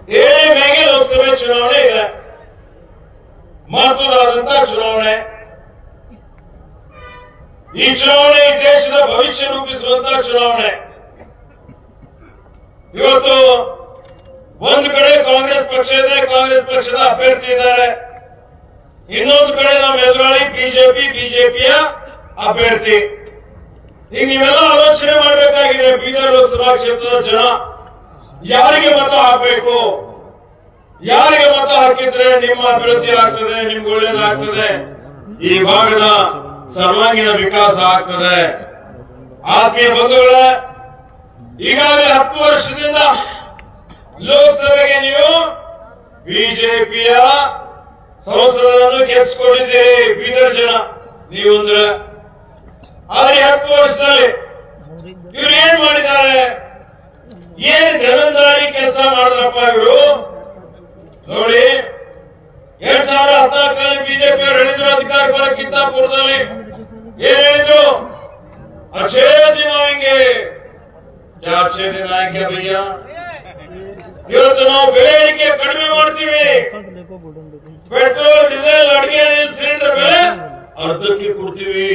ಮೇಗೆ ಲೋಕಸಭೆ ಚುನಾವಣೆ ಇದೆ, ಮಹತ್ವದಾದಂತಹ ಚುನಾವಣೆ. ಈ ಚುನಾವಣೆ ದೇಶದ ಭವಿಷ್ಯ ರೂಪಿಸುವಂತಹ ಚುನಾವಣೆ. ಇವತ್ತು ಒಂದು ಕಡೆ ಕಾಂಗ್ರೆಸ್ ಪಕ್ಷ ಇದೆ, ಕಾಂಗ್ರೆಸ್ ಪಕ್ಷದ ಅಭ್ಯರ್ಥಿ ಇದ್ದಾರೆ. ಇನ್ನೊಂದು ಕಡೆ ನಮ್ಮ ಎದುರಾಳಿ ಬಿಜೆಪಿಯ ಅಭ್ಯರ್ಥಿ. ಈಗ ನೀವೆಲ್ಲ ಆಲೋಚನೆ ಮಾಡಬೇಕಾಗಿದೆ. ಬೀದರ್ ಲೋಕಸಭಾ ಕ್ಷೇತ್ರದ ಜನ ಯಾರಿಗೆ ಮತ ಹಾಕಬೇಕು, ಯಾರಿಗೆ ಮತ ಹಾಕಿದ್ರೆ ನಿಮ್ಮ ಅಭಿವೃದ್ಧಿ ಆಗ್ತದೆ, ನಿಮ್ಗೆ ಒಳ್ಳೇದಾಗ್ತದೆ, ಈ ಭಾಗದ ಸರ್ವಾಂಗೀಣ ವಿಕಾಸ ಆಗ್ತದೆ. ಆತ್ಮೀಯ ಬಂಧುಗಳ, ಈಗಾಗಲೇ 10 ವರ್ಷದಿಂದ ಲೋಕಸಭೆಗೆ ನೀವು ಬಿಜೆಪಿಯ ಸಂಸದರನ್ನು ಗೆಲ್ಲಿಸಿಕೊಂಡಿದ್ದೀರಿ ಬೀದರ್ ಜನ ನೀವು ಅಂದ್ರೆ. ಆದ್ರೆ 10 ವರ್ಷದಲ್ಲಿ ಇವ್ರು ಏನ್ ಮಾಡಿದ್ದಾರೆ, ಏನ್ ಜವಾಬ್ದಾರಿ ಕೆಲಸ ಮಾಡಿದ್ರಪ್ಪ ಇವರು ನೋಡಿ. 2014ರಲ್ಲಿ ಬಿಜೆಪಿ ಅವರು ಹೇಳಿದ್ರು ಅಧಿಕಾರ ಬರಕ್ಕಿಂತ ಪೂರ್ವದಲ್ಲಿ ಏನ್ ಹೇಳಿದ್ರು, ಅಚ್ಚೇ ದಿನ ಹಿಂಗೆ ಅಚ್ಚೇ ದಿನ ಹಿಂಗೆ ಭಯ್ಯ. ಇವತ್ತು ನಾವು ಬೆಲೆ ಏರಿಕೆ ಕಡಿಮೆ ಮಾಡ್ತೀವಿ, ಪೆಟ್ರೋಲ್ ಡೀಸೆಲ್ ಅಡಿಗೆ ಸಿಲಿಂಡರ್ ಬೆಲೆ ಅರ್ಧಕ್ಕೆ ಕೊಡ್ತೀವಿ.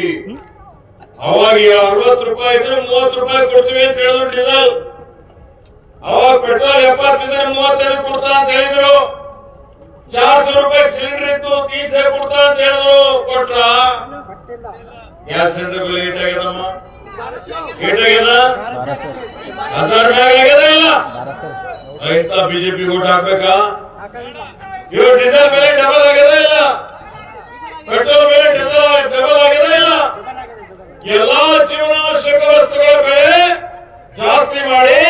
ಅವಾಗ 60 ರೂಪಾಯಿ ಇದ್ರೆ 30 ರೂಪಾಯಿ ಕೊಡ್ತೀವಿ ಅಂತ ಹೇಳಿದ್ರು ಡೀಸೆಲ್. ಅವಾಗ ಪೆಟ್ರೋಲ್ 70 ಇದ್ರೆ 35 ಕೊಡ್ತಾ ಅಂತ ಹೇಳಿದ್ರು. 400 ರೂಪಾಯಿ ಸಿಲಿಂಡರ್ ಇತ್ತು, 30 ಕೊಡ್ತಾ ಅಂತ ಹೇಳಿದ್ರು. ಕೊಟ್ರ ಗ್ಯಾಸ್ ಸಿಲಿಂಡರ್ ಬೆಲೆ ಏಟಾಗ್ಯದಮ್ಮ, ಏಟಾಗ್ಯದ 1000 ಮ್ಯಾಗ ಆಗ್ಯದ ಇಲ್ಲ. ರೈತ ಬಿಜೆಪಿ ಓಟ್ ಹಾಕ್ಬೇಕಾ? ಇವರು ಡೀಸೆಲ್ ಬೆಲೆ ಡಬಲ್ ಆಗ್ಯದ ಇಲ್ಲ, ಪೆಟ್ರೋಲ್ ಬೆಲೆ ಡಬಲ್ ಆಗ್ಯದ ಇಲ್ಲ. ಎಲ್ಲಾ ಜೀವನಾವಶ್ಯಕ ವಸ್ತುಗಳ ಬೆಲೆ ಜಾಸ್ತಿ ಮಾಡಿ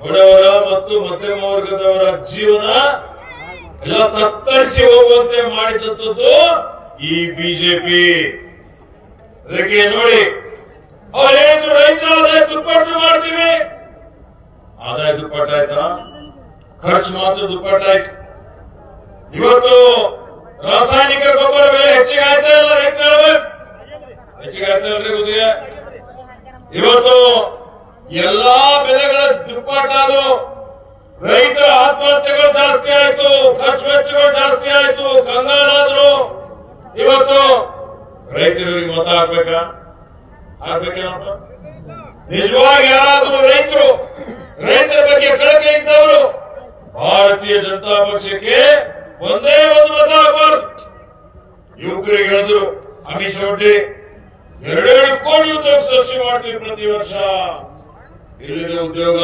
ಬಡವರ ಮತ್ತು ಮಧ್ಯಮ ವರ್ಗದವರ ಜೀವನ ಎಲ್ಲ ತತ್ತರಿಸಿ ಹೋಗುವಂತೆ ಮಾಡಿದಂಥದ್ದು ಈ ಬಿಜೆಪಿ. ಅದಕ್ಕೆ ನೋಡಿ, ಅವ್ರು ಹೇಳಿದ್ರು ರೈತರ ಆದಾಯ ದುಪ್ಪಟ್ಟು ಮಾಡ್ತೀವಿ. ಆದಾಯ ದುಪ್ಪಟ್ಟಾಯ್ತಾ? ಖರ್ಚು ಮಾತ್ರ ದುಪ್ಪಟ್ಟಾಯ್ತು. ಇವತ್ತು ರಾಸಾಯನಿಕ ಗೊಬ್ಬರ ಬೆಲೆ ಹೆಚ್ಚಿಗೆ ಆಯ್ತಾ ಇಲ್ಲ? ರೈತರ ಹೆಚ್ಚಿಗೆ ಆಯ್ತಾ ಇಲ್ರಿ? ಗೊತ್ತಿದೆ. ಇವತ್ತು ಎಲ್ಲಾ ಬೆಲೆಗಳ ದುಪ್ಪಟ್ಟಾದ್ರು, ರೈತರ ಆತ್ಮಹತ್ಯೆಗಳು ಜಾಸ್ತಿ ಆಯ್ತು, ಖರ್ಚು ವೆಚ್ಚಗಳು ಜಾಸ್ತಿ ಆಯ್ತು, ಕಂಗಾಲಾದ್ರು. ಇವತ್ತು ರೈತರಿಗೆ ಮತ ಹಾಕ್ಬೇಕಾ? ಹಾಕ್ಬೇಕೇನಪ್ಪ? ನಿಜವಾಗಿ ಯಾರಾದ್ರೂ ರೈತರ ಬಗ್ಗೆ ಕಳಕಳಿ ಇದ್ದವರು ಭಾರತೀಯ ಜನತಾ ಪಕ್ಷಕ್ಕೆ ಒಂದೇ ಒಂದು ಮತ ಹಾಕಬಾರದು. ಯುವಕರಿಗೆ ಹೇಳಿದ್ರು ಅಮಿತ್ ಶಾ 2 ಕೋಟಿ ಉದ್ಯೋಗ ಸೃಷ್ಟಿ ಮಾಡ್ತೀವಿ ಪ್ರತಿ ವರ್ಷ. ಇಲ್ಲಿದೆ ಉದ್ಯೋಗ,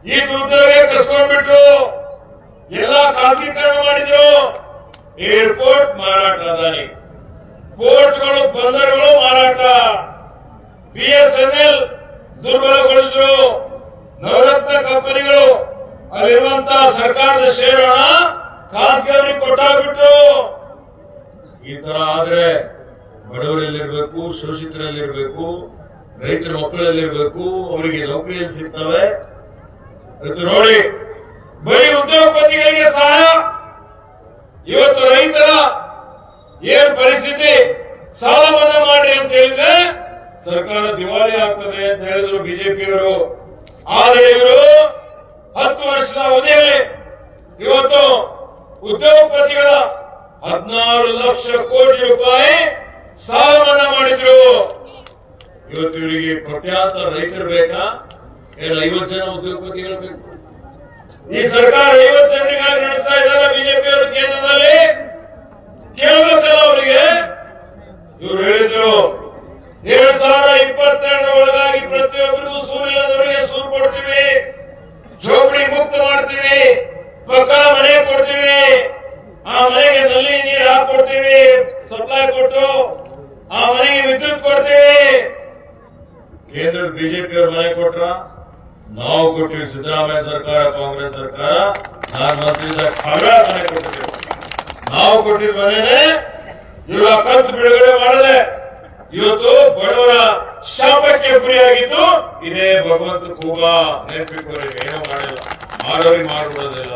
ಈ ಉದ್ಯೋಗ ಕಸ್ಕೊಂಡ್ಬಿಟ್ಟು ಎಲ್ಲ ಖಾಸಗೀಕರಣ ಮಾಡಿದ್ರು. ಏರ್ಪೋರ್ಟ್ ಮಾರಾಟ, ಅದಾನಿ ಪೋರ್ಟ್ಗಳು, ಬಂದರುಗಳು ಮಾರಾಟ, BSNL ದುರ್ಬಲಗೊಳಿಸಿದ್ರು, ನವರತ್ನ ಕಂಪನಿಗಳು ಅಲ್ಲಿರುವಂತಹ ಸರ್ಕಾರದ ಷೇರನ್ನ ಖಾಸಗಿಯವರಿಗೆ ಕೊಟ್ಟಾಗ್ಬಿಟ್ರು. ಈ ತರ ಆದ್ರೆ ಬಡವರಲ್ಲಿರ್ಬೇಕು, ಶೋಷಿತರಲ್ಲಿರ್ಬೇಕು, ರೈತರ ಮಕ್ಕಳಲ್ಲಿರ್ಬೇಕು, ಅವರಿಗೆ ನೌಕರಿಯಲ್ಲಿ ಸಿಗ್ತವೆ. ಇವತ್ತು ನೋಡಿ, ಬರೀ ಉದ್ಯೋಗಪತಿಗಳಿಗೆ ಸಹಾಯ. ಇವತ್ತು ರೈತರ ಏನ್ ಪರಿಸ್ಥಿತಿ, ಸಾಲ ಮನ್ನಾ ಮಾಡಿ ಅಂತ ಹೇಳಿದ್ರೆ ಸರ್ಕಾರ ದಿವಾಳಿ ಆಗ್ತದೆ ಅಂತ ಹೇಳಿದ್ರು ಬಿಜೆಪಿಯವರು. ಆದರೆ ಇವರು 10 ವರ್ಷದ ಅವಧಿಯಲ್ಲಿ ಇವತ್ತು ಉದ್ಯೋಗಪತಿಗಳ 16 ಲಕ್ಷ ಕೋಟಿ ರೂಪಾಯಿ ಸಾಲ ಮನ್ನಾ ಮಾಡಿದ್ರು. ಇವತ್ತು ಇವರಿಗೆ ಕೋಟ್ಯಾಂತರ ರೈತರು ಬೇಕಾ? 50 ಜನ ಉದ್ಯೋಗಪತಿಗಳು ಬೇಕು. ಈ ಸರ್ಕಾರ 50 ಜನರಿಗಾಗಿ ನಡೆಸ್ತಾ ಇದ್ದಾರೆ ಬಿಜೆಪಿಯವರು ಕೇಂದ್ರದಲ್ಲಿ. ಕೇಳಬೇಕಲ್ಲ ಅವರಿಗೆ. ಇವರು ಹೇಳಿದ್ರು 2022 ಒಳಗಾಗಿ ಪ್ರತಿಯೊಬ್ಬರಿಗೂ ಸೂರ್ಯನವರಿಗೆ ಸೂರು ಕೊಡ್ತೀವಿ, ಜೋಪಡಿ ಮುಕ್ತ ಮಾಡ್ತೀವಿ, ಪಕ್ಕಾ ಮನೆ ಕೊಡ್ತೀವಿ, ಆ ಮನೆಗೆ ನಲ್ಲಿ ನೀರು ಹಾಕೊಡ್ತೀವಿ, ಸಪ್ಲೈ ಕೊಟ್ಟು ಆ ಮನೆಗೆ ವಿದ್ಯುತ್ ಕೊಡ್ತೀವಿ. ಕೇಂದ್ರದ ಬಿಜೆಪಿಯವರು ಮನೆ ಕೊಟ್ರ? ನಾವು ಕೊಟ್ಟಿವಿ. ಸಿದ್ದರಾಮಯ್ಯ ಸರ್ಕಾರ, ಕಾಂಗ್ರೆಸ್ ಸರ್ಕಾರ, ನಾನು ಮಂತ್ರಿದಾಗ ಮನೆ ಕೊಟ್ಟಿದ್ದೇವೆ. ನಾವು ಕೊಟ್ಟಿದ್ದ ಮನೆನೇ ಇವರು ಖರ್ಚು ಬಿಡುಗಡೆ ಮಾಡದೆ ಇವತ್ತು ಬಡವರ ಶಾಪಕ್ಕೆ ಗುರಿಯಾಗಿದ್ದು ಇದೇ ಭಗವಂತ ಕೂಗ. ನೆನಪಿಟ್ಟವರಿಗೆ ಏನೋ ಮಾಡಿಲ್ಲ, ಮಾಡೋರಿಗೆ ಮಾಡಿಬಿಡೋದಿಲ್ಲ.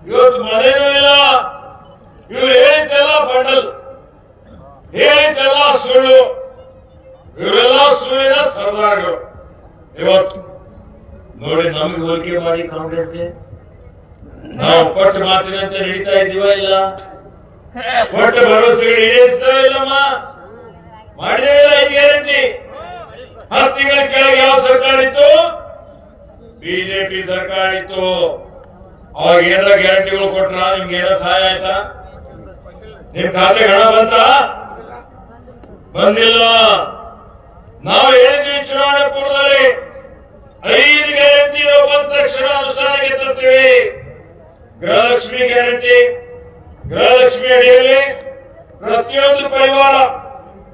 ಇವತ್ತು ಮನೇನೂ ಇಲ್ಲ. ಇವ್ರು ಹೇಳಿದ್ದೆಲ್ಲ ಬಂಡಲ್, ಹೇಳಿದ್ದೆಲ್ಲ ಸುಳ್ಳು. ಇವರೆಲ್ಲ ಸುಳ್ಳಿನ ಸರ್ದಾರ್ಗಳು. ಇವತ್ತು ನೋಡಿ ನಮಗೆ ಹೋಲಿಕೆ ಮಾಡಿ ಕಾಂಗ್ರೆಸ್ಗೆ ನಾವು ಕೊಟ್ಟ ಮಾತಿನಂತೆ ನಡೀತಾ ಇದೀವ ಇಲ್ಲ, ಕೊಟ್ಟ ಭರವಸೆಗಳು ಈಡೇರಿಸ್ತಾ ಇಲ್ಲಮ್ಮ, ಮಾಡಿದೇ ಇಲ್ಲ. 5 ಗ್ಯಾರಂಟಿ 10 ತಿಂಗಳ ಕೆಳಗೆ ಯಾವ ಸರ್ಕಾರ ಇತ್ತು? ಬಿಜೆಪಿ ಸರ್ಕಾರ ಇತ್ತು. ಅವಾಗ ಏನಾರ ಗ್ಯಾರಂಟಿಗಳು ಕೊಟ್ರ? ನಿಮ್ಗೆ ಏನೋ ಸಹಾಯ ಆಯ್ತಾ? ನಿಮ್ ಖಾತೆಗೆ ಹಣ ಬಂತ? ಬಂದಿಲ್ಲ. ನಾವು ಹೇಳಿದ್ವಿ ಚುನಾವಣೆ ಪೂರ್ವದಲ್ಲಿ 5 ಗ್ಯಾರಂಟಿ ಬಂದ ತಕ್ಷಣ ಅನುಷ್ಠಾನಕ್ಕೆ ತರ್ತೀವಿ. ಗೃಹಲಕ್ಷ್ಮಿ ಗ್ಯಾರಂಟಿ, ಗೃಹಲಕ್ಷ್ಮಿ ಅಡಿಯಲ್ಲಿ ಪ್ರತಿಯೊಂದು ಪರಿವಾರ,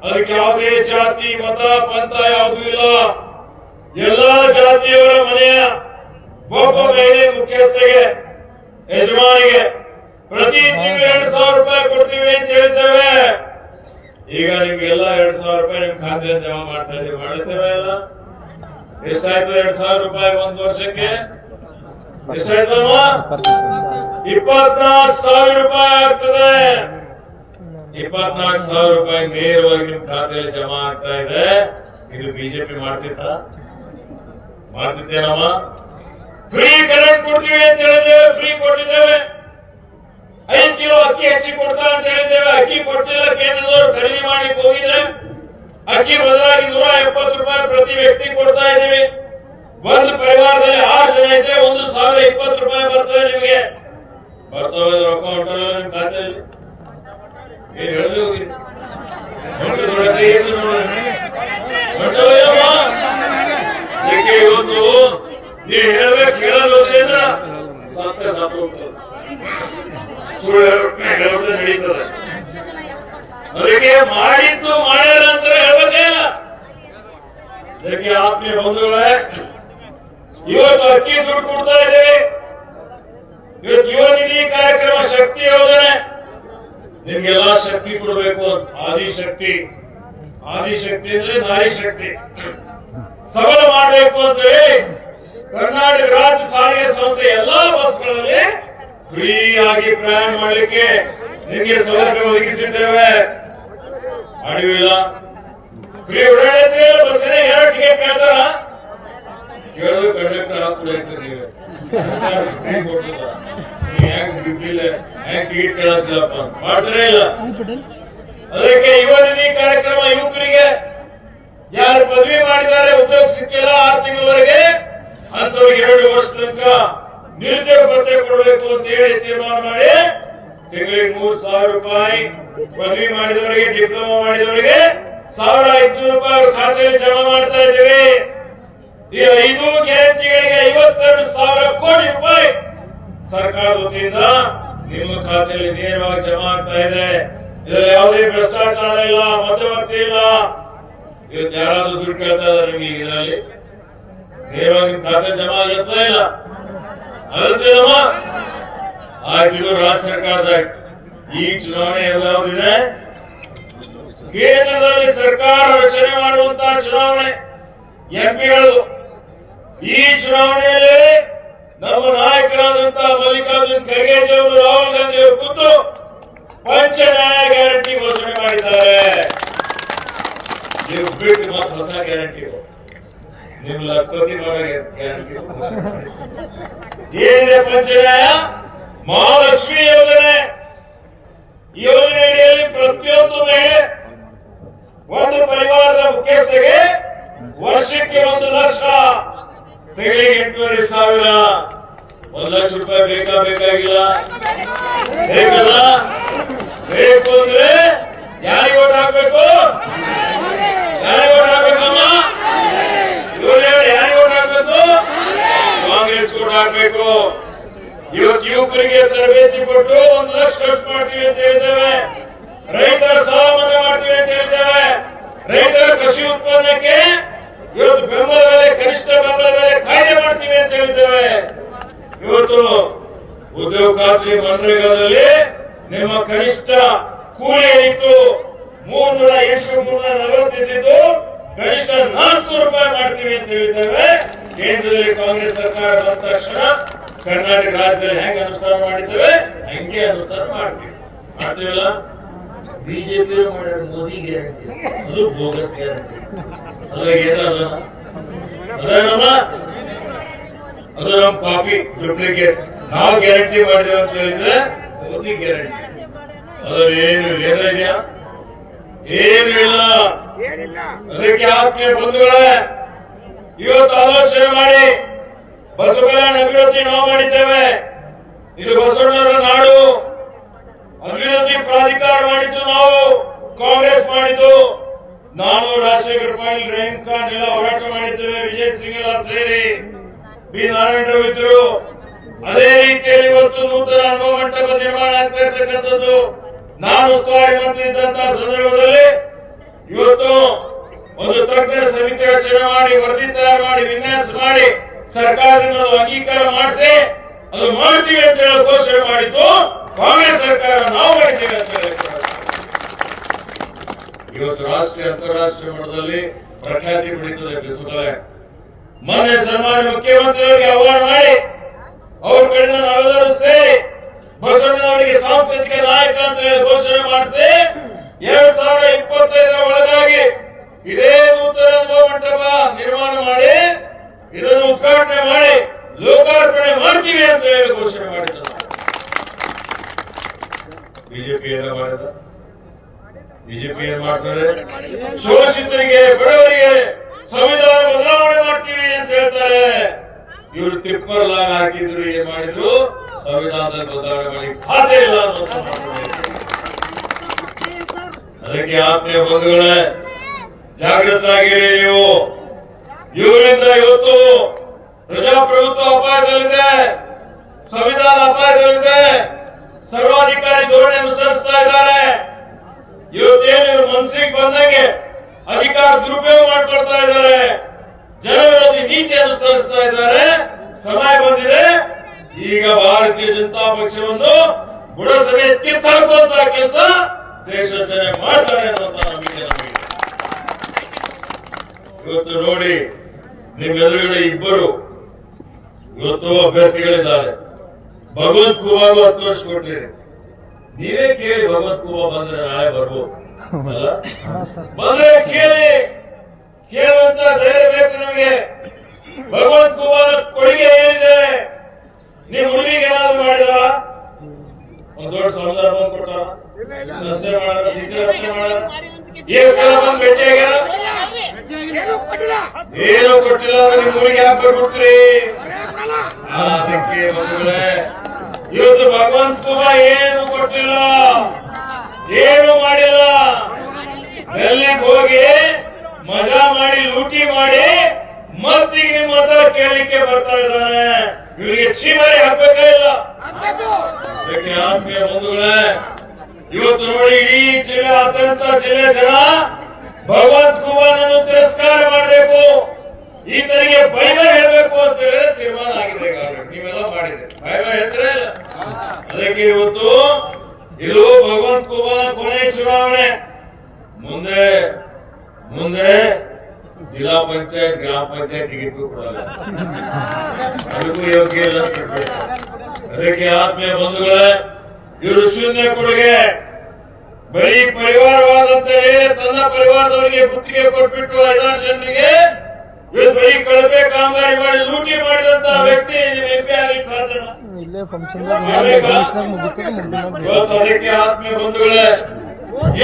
ಅದಕ್ಕೆ ಯಾವುದೇ ಜಾತಿ ಮತ ಪಂಥ ಯಾವುದೂ ಇಲ್ಲ, ಎಲ್ಲಾ ಜಾತಿಯವರ ಮನೆಯ ಒಬ್ಬ ಮಹಿಳೆ ಮುಖ್ಯಸ್ಥರಿಗೆ ಯಜಮಾನಿಗೆ ಪ್ರತಿ ತಿಂಗಳು 2,000 ರೂಪಾಯಿ ಕೊಡ್ತೀವಿ ಅಂತ ಹೇಳ್ತೇವೆ. ಈಗ ನಿಮ್ಗೆಲ್ಲ 2,000 ರೂಪಾಯಿ ನಿಮ್ ಖಾತೆಯಲ್ಲಿ ಜಮಾ ಮಾಡ್ತಾ ಇದೀವಿ. ಮಾಡ್ತೇವೆ ಎಲ್ಲ ಎಷ್ಟಾಯ್ತು? 2,000 ರೂಪಾಯಿ ಒಂದು ವರ್ಷಕ್ಕೆ ಎಷ್ಟಾಯ್ತಮ್ಮ? 24,000 ರೂಪಾಯಿ ಆಗ್ತದೆ. 24,000 ರೂಪಾಯಿ ನೇರವಾಗಿ ನಿಮ್ ಖಾತೆಯಲ್ಲಿ ಜಮಾ ಆಗ್ತಾ ಇದೆ. ಇದು ಬಿಜೆಪಿ ಮಾಡ್ತಿದ್ದೇನಮ್ಮ? ಫ್ರೀ ಕರೆಂಟ್ ಕೊಡ್ತೀವಿ ಅಂತ ಹೇಳಿದ್ದೇವೆ, ಫ್ರೀ ಕೊಟ್ಟಿದ್ದೇವೆ. 5 ಕಿಲೋ ಅಕ್ಕಿ ಹೆಚ್ಚಿ ಕೊಡ್ತಾ ಅಂತ ಹೇಳಿದ್ದೇವೆ, ಅಕ್ಕಿ ಕೊಟ್ಟಿಲ್ಲ. ಕೇಂದ್ರದವರು ಖರೀದಿ ಮಾಡಿ ಹೋಗಿದ್ರೆ ಅಕ್ಕಿ ಬದಲಾಗಿ 170 ರೂಪಾಯಿ ಪ್ರತಿ ವ್ಯಕ್ತಿ ಕೊಡ್ತಾ ಇದ್ದೀವಿ. ಒಂದು ಪರಿವಾರದಲ್ಲಿ 6 ಜನ ಇದ್ರೆ 1,020 ರೂಪಾಯಿ ಬರ್ತದೆ. ನಿಮಗೆ ಬರ್ತವೆ ರೊಕ್ಕ ಹೊಂಟಲ್ಲ ನಿಮ್ ಖಾತೆಯಲ್ಲಿ? ಏನ್ ಹೇಳಿದ್ರು ಇವತ್ತು ನೀವು ಹೇಳ್ಬೇಕು, ಹೇಳೋದು ಅಂದ್ರೆ ಸತ್ತು ಹೋಗ್ತದೆ, ಸುಳ್ಳು ಹೇಳೋದು ನಡೀತದೆ. ಅವರಿಗೆ ಮಾಡಿದ್ದು ಮಾಡ್ಯಾರ ಅಂತ ಹೇಳ್ಬೇಕೇ. ಅದಕ್ಕೆ ಆತ್ಮೀಯ ಬಂಧುಗಳೇ, ಇವತ್ತು ಅಕ್ಕಿ ದುಡ್ಡು ಕೊಡ್ತಾ ಇದ್ದೇವೆ. ಇವತ್ತು ಯುವ ನಿಧಿ ಕಾರ್ಯಕ್ರಮ, ಶಕ್ತಿ ಯೋಜನೆ, ನಿಮ್ಗೆಲ್ಲಾ ಶಕ್ತಿ ಕೊಡಬೇಕು. ಆದಿಶಕ್ತಿ ಅಂದ್ರೆ ನಾರಿ ಶಕ್ತಿ ಸಬಲ ಮಾಡಬೇಕು ಅಂದ್ರೆ ಕರ್ನಾಟಕ ರಾಜ್ಯ ಸಾರಿಗೆ ಸಂಸ್ಥೆ ಎಲ್ಲಾ ಬಸ್ಗಳಲ್ಲಿ ಫ್ರೀ ಆಗಿ ಪ್ರಯಾಣ ಮಾಡಲಿಕ್ಕೆ ನಿಮಗೆ ಸೌಲಭ್ಯ ಒದಗಿಸಿದ್ದೇವೆ. ಮಾಡಿಲ್ಲ ಫ್ರೀ ಓಡಾಡಿದ್ರೆ ಬಸ್ಸಿನ 2 ಟಿಕೆಟ್ ಕೇಳ್ತಾರ, ಕೇಳೋದು ಕಂಡಕ್ಟರ್ ಹಾಕ್ಬಿಡ್ತೀವಿ. ಟಿಕೆಟ್ ಕೇಳತ್ತಿಲ್ಲಪ್ಪ, ಮಾಡ್ತಾನೆ ಇಲ್ಲ. ಅದಕ್ಕೆ ಯುವ ನಿಧಿ ಕಾರ್ಯಕ್ರಮ, ಯುವಕರಿಗೆ ಯಾರು ಪದವಿ ಮಾಡಿದ್ದಾರೆ, ಉದ್ಯೋಗ ಸಿಕ್ಕಿಲ್ಲ 6 ತಿಂಗಳವರೆಗೆ ಅಂತವರಿಗೆ 2 ವರ್ಷ ತನಕ ನಿರುದ್ಯೋಗ ಭತ್ಯೆ ಕೊಡಬೇಕು ಅಂತ ಹೇಳಿ ತೀರ್ಮಾನ ಮಾಡಿ ತಿಂಗಳಿಗೆ 3,000 ರೂಪಾಯಿ, ಪದವಿ ಮಾಡಿದವರಿಗೆ, ಡಿಪ್ಲೊಮಾ ಮಾಡಿದವರಿಗೆ 1,500 ರೂಪಾಯಿ ಅವ್ರ ಖಾತೆಯಲ್ಲಿ ಜಮಾ ಮಾಡ್ತಾ ಇದ್ದೀವಿ. ಈ 5 ಗ್ಯಾರಂಟಿಗಳಿಗೆ 52,000 ಕೋಟಿ ರೂಪಾಯಿ ಸರ್ಕಾರದ ವತಿಯಿಂದ ನಿಮ್ಮ ಖಾತೆಯಲ್ಲಿ ನೇರವಾಗಿ ಜಮಾ ಆಗ್ತಾ ಇದೆ. ಇದರಲ್ಲಿ ಯಾವುದೇ ಭ್ರಷ್ಟಾಚಾರ ಇಲ್ಲ, ಮಧ್ಯವರ್ತಿ ಇಲ್ಲ. ಇವತ್ತು ಯಾರಾದ್ರೂ ದುಡ್ಡು ಕೇಳ್ತಾ ಇದ್ದಾರೆ ನಿಮಗೆ, ಇದರಲ್ಲಿ ನೇರವಾಗಿ ನಿಮ್ಮ ಖಾತೆ ಜಮಾ ಆಗುತ್ತಾ ಇಲ್ಲ? ಅದಂತೇನಮ್ಮ? ಆಯ್ತು, ಇದು ರಾಜ್ಯ ಸರ್ಕಾರದ ಈ ಚುನಾವಣೆ ಯಾವುದಿದೆ, ಕೇಂದ್ರದಲ್ಲಿ ಸರ್ಕಾರ ರಚನೆ ಮಾಡುವಂತಹ ಚುನಾವಣೆ, ಎಂಪಿಗಳು. ಈ ಚುನಾವಣೆಯಲ್ಲಿ ನಮ್ಮ ನಾಯಕರಾದಂತಹ ಮಲ್ಲಿಕಾರ್ಜುನ್ ಖರ್ಗೆ ಅವರು, ರಾಹುಲ್ ಗಾಂಧಿ ಅವರು ಕೂತು ಪಂಚನ್ಯಾಯ ಗ್ಯಾರಂಟಿ ಘೋಷಣೆ ಮಾಡಿದ್ದಾರೆ. ನೀವು ಬಿಟ್ಟು ಮತ್ತು ಹೊಸ ಗ್ಯಾರಂಟಿಗಳು, ನಿಮ್ಮ ಲಕ್ಷಪತಿ ಗ್ಯಾರಂಟಿ ಏನಿದೆ? ಪಂಚನ್ಯಾಯ ಮಹಾಲಕ್ಷ್ಮಿ ಯೋಜನೆ. ಈ ಯೋಜನೆಯಲ್ಲಿ ಪ್ರತಿಯೊಂದು ಮಹಿಳೆ, ಒಂದು ಪರಿವಾರದ ಮುಖ್ಯಸ್ಥರಿಗೆ ವರ್ಷಕ್ಕೆ 1 ಲಕ್ಷ, ತಿಂಗಳಿಗೆ 8,500. 1 ಲಕ್ಷ ರೂಪಾಯಿ ಬೇಕಾಗಿಲ್ಲ? ಬೇಕಲ್ಲ? ಬೇಕು ಅಂದ್ರೆ ಯಾರಿಗೆ ಓಟ್ ಹಾಕ್ಬೇಕು? ಯಾರಿಗೆ ಓಟ್ ಹಾಕ್ಬೇಕಮ್ಮ? ಯಾರಿಗೆ ಓಟ್ ಹಾಕ್ಬೇಕು? ಕಾಂಗ್ರೆಸ್ ಓಟ್ ಹಾಕ್ಬೇಕು. ಇವತ್ತು ಯುವಕರಿಗೆ ತರಬೇತಿ ಕೊಟ್ಟು 1 ಲಕ್ಷ ಖರ್ಚು ಮಾಡ್ತೀವಿ ಅಂತ ಹೇಳ್ತೇವೆ. ರೈತರ ಸಾಲ ಮನ್ನಾ ಮಾಡ್ತೀವಿ ಅಂತ ಹೇಳ್ತೇವೆ. ರೈತರ ಕೃಷಿ ಉತ್ಪನ್ನಕ್ಕೆ ಇವತ್ತು ಬೆಂಬಲ ಬೆಲೆ, ಕನಿಷ್ಠ ಬೆಂಬಲ ಬೆಲೆ ಕಾಯ್ದೆ ಮಾಡ್ತೀವಿ ಅಂತ ಹೇಳ್ತೇವೆ. ಇವತ್ತು ಉದ್ಯೋಗ ಖಾತ್ರಿ ಮನ್ರೇಗಾದಲ್ಲಿ ನಿಮ್ಮ ಕನಿಷ್ಠ ಕೂಲಿ ಏನಿತ್ತು 340 ಇದ್ದಿದ್ದು ಕನಿಷ್ಠ 400 ರೂಪಾಯಿ ಮಾಡ್ತೀವಿ ಅಂತ ಹೇಳಿದ್ದೇವೆ. ಕೇಂದ್ರದಲ್ಲಿ ಕಾಂಗ್ರೆಸ್ ಸರ್ಕಾರ ಬಂದ ತಕ್ಷಣ ಕರ್ನಾಟಕ ರಾಜ್ಯದಲ್ಲಿ ಹೆಂಗೆ ಅನುಷ್ಠಾನ ಮಾಡಿದ್ದೇವೆ ಹಂಗೆ ಅನುಷ್ಠಾನ ಮಾಡ್ತೀವಿಲ್ಲ? ಬಿಜೆಪಿ ಮಾಡ್ಯಾರ ಮೋದಿ ಗ್ಯಾರಂಟಿ, ಅದು ಬೋಗಸ್ ಗ್ಯಾರಂಟಿ. ಅದೇನಮ್ಮ? ಅದು ನಮ್ಮ ಕಾಪಿ ಡೂಪ್ಲಿಕೇಟ್. ನಾವು ಗ್ಯಾರಂಟಿ ಮಾಡಿದೇವೆ ಅಂತ ಹೇಳಿದ್ರೆ ಮೋದಿ ಗ್ಯಾರಂಟಿ. ಅದು ಏನು ಇದೆಯಾ? ಏನು ಇಲ್ಲ. ಅದಕ್ಕೆ ಆತ್ಮೀಯ ಬಂಧುಗಳೇ, ಇವತ್ತು ಆಲೋಚನೆ ಮಾಡಿ ಬಸವ ಕಲ್ಯಾಣ ಅಭಿವೃದ್ಧಿ ನಾವು ಮಾಡಿದ್ದೇವೆ. ಇದು ಬಸವಣ್ಣರ ನಾಡು. ಅಭಿವೃದ್ಧಿ ಪ್ರಾಧಿಕಾರ ಮಾಡಿದ್ದು ನಾವು, ಕಾಂಗ್ರೆಸ್ ಮಾಡಿದ್ದು ನಾನು, ರಾಜಶೇಖರ್ ಪಾಟೀಲ್, ರೇಣುಕಾ ಖಾನ್ ಎಲ್ಲ ಹೋರಾಟ ಮಾಡಿದ್ದೇವೆ. ವಿಜಯ್ ಸಿಂಗ್ ಸೇರಿ ಬಿ ನಾರಾಯಣರಾವ್ ಇದ್ರು. ಅದೇ ರೀತಿಯಲ್ಲಿ ಇವತ್ತು ನೂತನ ಅನುಭವ ಮಂಟಪ ನಿರ್ಮಾಣ ಆಗ್ತಾ ಇರ್ತಕ್ಕಂಥದ್ದು. ನಾನು ಉಸ್ತುವಾರಿ ಮಂತ್ರಿ ಇದ್ದಂತಹ ಸಂದರ್ಭದಲ್ಲಿ ಇವತ್ತು ಒಂದು ತಜ್ಞರ ಸಮಿತಿ ರಚನೆ ಮಾಡಿ, ವರದಿ ತಯಾರು ಮಾಡಿ, ವಿನ್ಯಾಸ ಮಾಡಿ, ಸರ್ಕಾರದಿಂದ ಅಂಗೀಕಾರ ಮಾಡಿಸಿ ಅದು ಮಾಡ್ತೀವಿ ಅಂತ ಹೇಳಿ ಘೋಷಣೆ ಮಾಡಿದ್ದು ಕಾಂಗ್ರೆಸ್ ಸರ್ಕಾರ. ನಾವು ಮಾಡಿದ್ದೀವಿ ಅಂತ ಹೇಳಿ ಇವತ್ತು ರಾಷ್ಟ್ರೀಯ ಅಂತಾರಾಷ್ಟ್ರೀಯ ಮಟ್ಟದಲ್ಲಿ ಪ್ರಖ್ಯಾತಿ ಪಡೀತದೆ ಬಸವಕಲೆ. ಮೊನ್ನೆ ಸನ್ಮಾನ್ಯ ಮುಖ್ಯಮಂತ್ರಿಯವರಿಗೆ ಆಹ್ವಾನ ಮಾಡಿ ಅವ್ರ ಕಡೆಯಿಂದ ನಾವೆಲ್ಲರೂ ಸೇರಿ ಬಸವಣ್ಣನವರಿಗೆ ಸಾಂಸ್ಕೃತಿಕ ನಾಯಕ ಅಂತ ಹೇಳಿ ಘೋಷಣೆ ಮಾಡಿಸಿ 2025 ಒಳಗಾಗಿ ಇದೇ ನೂತನ ಮಂಟಪ ನಿರ್ಮಾಣ ಮಾಡಿ ಇದನ್ನು ಉದ್ಘಾಟನೆ ಮಾಡಿ ಲೋಕಾರ್ಪಣೆ ಮಾಡ್ತೀವಿ ಅಂತ ಹೇಳಿ ಘೋಷಣೆ ಮಾಡಿದ್ರು. ಬಿಜೆಪಿ ಏನ ಮಾಡಿದ? ಬಿಜೆಪಿ ಏನ್ ಮಾಡ್ತಾರೆ? ಶೋಷಿತರಿಗೆ, ಬಡವರಿಗೆ ಸಂವಿಧಾನ ಬದಲಾವಣೆ ಮಾಡ್ತೀವಿ ಅಂತ ಹೇಳ್ತಾರೆ. ಇವರು ಟಿಪ್ಪರ್ ಲಾಗ್ ಹಾಕಿದ್ರು, ಏನ್ ಮಾಡಿದ್ರು? ಸಂವಿಧಾನದಲ್ಲಿ ಬದಲಾವಣೆ ಮಾಡಿ ಸಾಧ್ಯ ಇಲ್ಲ ಅನ್ನೋ. ಅದಕ್ಕೆ ಆತ್ಮೀಯ ಬಂಧುಗಳೇ, ಜಾಗೃತರಾಗಿರಿ ನೀವು. ಇವರಿಂದ ಇವತ್ತು ಪ್ರಜಾಪ್ರಭುತ್ವ ಅಪಾಯದಲ್ಲಿದೆ, ಸಂವಿಧಾನ ಅಪಾಯದಲ್ಲಿದೆ, ಸರ್ವಾಧಿಕಾರಿ ಧೋರಣೆ ಅನುಸರಿಸ್ತಾ ಇದ್ದಾರೆ. ಇವತ್ತೇನು ಇವರು ಮನಸ್ಸಿಗೆ ಬಂದಂಗೆ ಅಧಿಕಾರ ದುರುಪಯೋಗ ಮಾಡ್ಕೊಳ್ತಾ ಇದ್ದಾರೆ, ಜನವಿರೋಧಿ ನೀತಿ ಅನುಸರಿಸ್ತಾ ಇದ್ದಾರೆ. ಸಮಯ ಬಂದಿದೆ, ಈಗ ಭಾರತೀಯ ಜನತಾ ಪಕ್ಷವನ್ನು ಬುಡಸಭೆ ಕಿತ್ತಾಕುವಂತಹ ಕೆಲಸ ದೇಶದ ಜನ ಮಾಡ್ತಾರೆ ಅನ್ನುವಂತ ನಂಬಿಕೆ ನಮಗೆ. ಇವತ್ತು ನೋಡಿ, ನಿಮ್ಮೆದುರುಗಡೆ ಇಬ್ಬರು ಇವತ್ತು ಅಭ್ಯರ್ಥಿಗಳಿದ್ದಾರೆ. ಭಗವಂತ ಖೂಬಾಗೂ 10 ವರ್ಷ ಕೊಟ್ಟಿರಿ. ನೀವೇ ಕೇಳಿ, ಭಗವಂತ ಖೂಬಾ ಬಂದ್ರೆ ನಾಳೆ ಬರ್ಬೋದು ಅಲ್ಲ? ಬಂದ್ರೆ ಕೇಳುವಂತ ಧೈರ್ಯ ಬೇಕು ನಮಗೆ. ಭಗವಂತ ಖೂಬಾ ಕೊಡುಗೆ ಏನಿದೆ? ನೀವು ಹುಡುಗಿಗೆ ಏನಾದ್ರು ಮಾಡಿದ? ಒಂದು ದೊಡ್ಡ ಸಂದರ್ಭ ಕೊಟ್ಟಾರ, ರಸ್ತೆ ಮಾಡಾರ, ರಸ್ತೆ ಮಾಡಾರ, ಏನು ಸಲ ಬಂದು ಭೇಟಿಯಾಗ ಏನು ಕೊಟ್ಟಿಲ್ಲ. ನಿಮ್ ಊರಿಗೆ ಯಾಕೆ ಬರ್ಬಿಟ್ರಿ? ಅದಕ್ಕೆ ಬಂಧುಗಳೇ, ಇವತ್ತು ಭಗವಂತ ಖೂಬಾ ಏನು ಕೊಟ್ಟಿಲ್ಲ, ಏನು ಮಾಡಿಲ್ಲ. ಡೆಲ್ಲಿಗೆ ಹೋಗಿ ಮಜಾ ಮಾಡಿ, ಲೂಟಿ ಮಾಡಿ, ಮತ್ತೀಗ ನಿಮ್ಮ ಹತ್ರ ಕೇಳಲಿಕ್ಕೆ ಬರ್ತಾ ಇದ್ದಾನೆ. ಇವರಿಗೆ ಚೀಮಾರಿ ಹಾಕ್ಬೇಕೇ ಇಲ್ಲ. ಅದಕ್ಕೆ ಆತ್ಮೀಯ ಬಂಧುಗಳೇ, ಇವತ್ತು ನೋಡಿ, ಇಡೀ ಜಿಲ್ಲೆಯಾದ್ಯಂತ ಜಿಲ್ಲೆ ಜನ ಭಗವಂತ ಖೂಬಾನನ್ನು ತಿರಸ್ಕಾರ ಮಾಡಬೇಕು, ಈತನಿಗೆ ಬೈ ಬೈ ಹೇಳಬೇಕು ಅಂತ ಹೇಳಿ ತೀರ್ಮಾನ ಆಗಿದೆ. ನೀವೆಲ್ಲ ಮಾಡಿದೆ ಬೈ ಬೈ ಹೇಳ್ತಾರೆ ಇಲ್ಲ. ಅದಕ್ಕೆ ಇವತ್ತು ಇದು ಭಗವಂತ ಖೂಬಾನ ಕೊನೆಯ ಚುನಾವಣೆ. ಮುಂದೆ ಜಿಲ್ಲಾ ಪಂಚಾಯತ್, ಗ್ರಾಮ ಪಂಚಾಯತ್ ಟಿಕೆಟ್ ಕೊಡಲ್ಲ, ಅದಕ್ಕೂ ಯೋಗ್ಯ ಇಲ್ಲ. ಅದಕ್ಕೆ ಆತ್ಮೀಯ ಬಂಧುಗಳೇ, ಇವರು ಶೂನ್ಯ ಕೊಡುಗೆ. ಬರೀ ಪರಿವಾರವಾದಂತ ತನ್ನ ಪರಿವಾರದವರಿಗೆ ಗುತ್ತಿಗೆ ಕೊಟ್ಬಿಟ್ಟು 5 ಜನರಿಗೆ ಇವತ್ತು ಬರೀ ಕಳಪೆ ಕಾಮಗಾರಿ ಮಾಡಿ ಲೂಟಿ ಮಾಡಿದಂತ ವ್ಯಕ್ತಿ ಎಂಪಿ ಆಗಲಿಕ್ಕೆ ಸಾಧ್ಯ? ಅದಕ್ಕೆ ಆತ್ಮೀಯ ಬಂಧುಗಳೇ,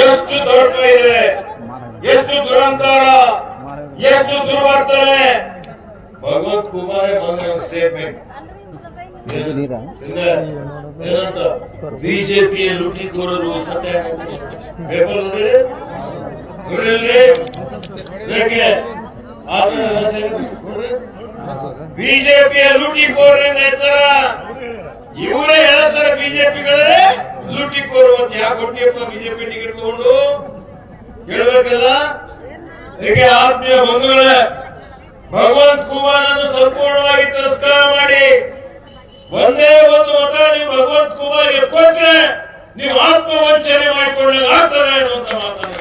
ಎಷ್ಟು ದೊಡ್ಡ ಇದೆ, ಎಷ್ಟು ದುರಂಕಾರ, ಎಷ್ಟು ದುರ್ವರ್ತನೆ. ಭಗವಂತ ಖೂಬಾನೇ ಬಂದ ಸ್ಟೇಟ್ಮೆಂಟ್ ಏನಂತ? ಬಿಜೆಪಿಯ ಲೂಟಿಕೋರರು ಸತ್ಯ ಪೇಪರ್ ಬಿಜೆಪಿಯ ಲೂಟಿಕೋರರಿಂದ ಎಚ್ಚರ. ಇವರೇ ಹೇಳ್ತಾರೆ ಬಿಜೆಪಿಗಳೇ ಲೂಟಿಕೋರು ಅಂತ. ಯಾಕೆ ಕೊಟ್ಟಿಯಪ್ಪ ಬಿಜೆಪಿ ಟಿಕೆಟ್ ತಗೊಂಡು? ಹೇಳ್ಬೇಕಲ್ಲ. ಹೇಗೆ ಆತ್ಮೀಯ ಬಂಧುಗಳೇ, ಭಗವಂತ ಖೂಬಾನನ್ನು ಸಂಪೂರ್ಣವಾಗಿ ತಿರಸ್ಕಾರ ಮಾಡಿ ಒಂದೇ ಒಂದು ಮತ ನೀವು ಭಗವಂತ ಖೂಬಾಗೆ ಕೊಟ್ಟರೆ ನೀವು ಆತ್ಮವಂಚನೆ ಮಾಡಿಕೊಂಡಾಗ ಆಗ್ತದೆ ಅನ್ನುವಂತ ಮಾತನ್ನು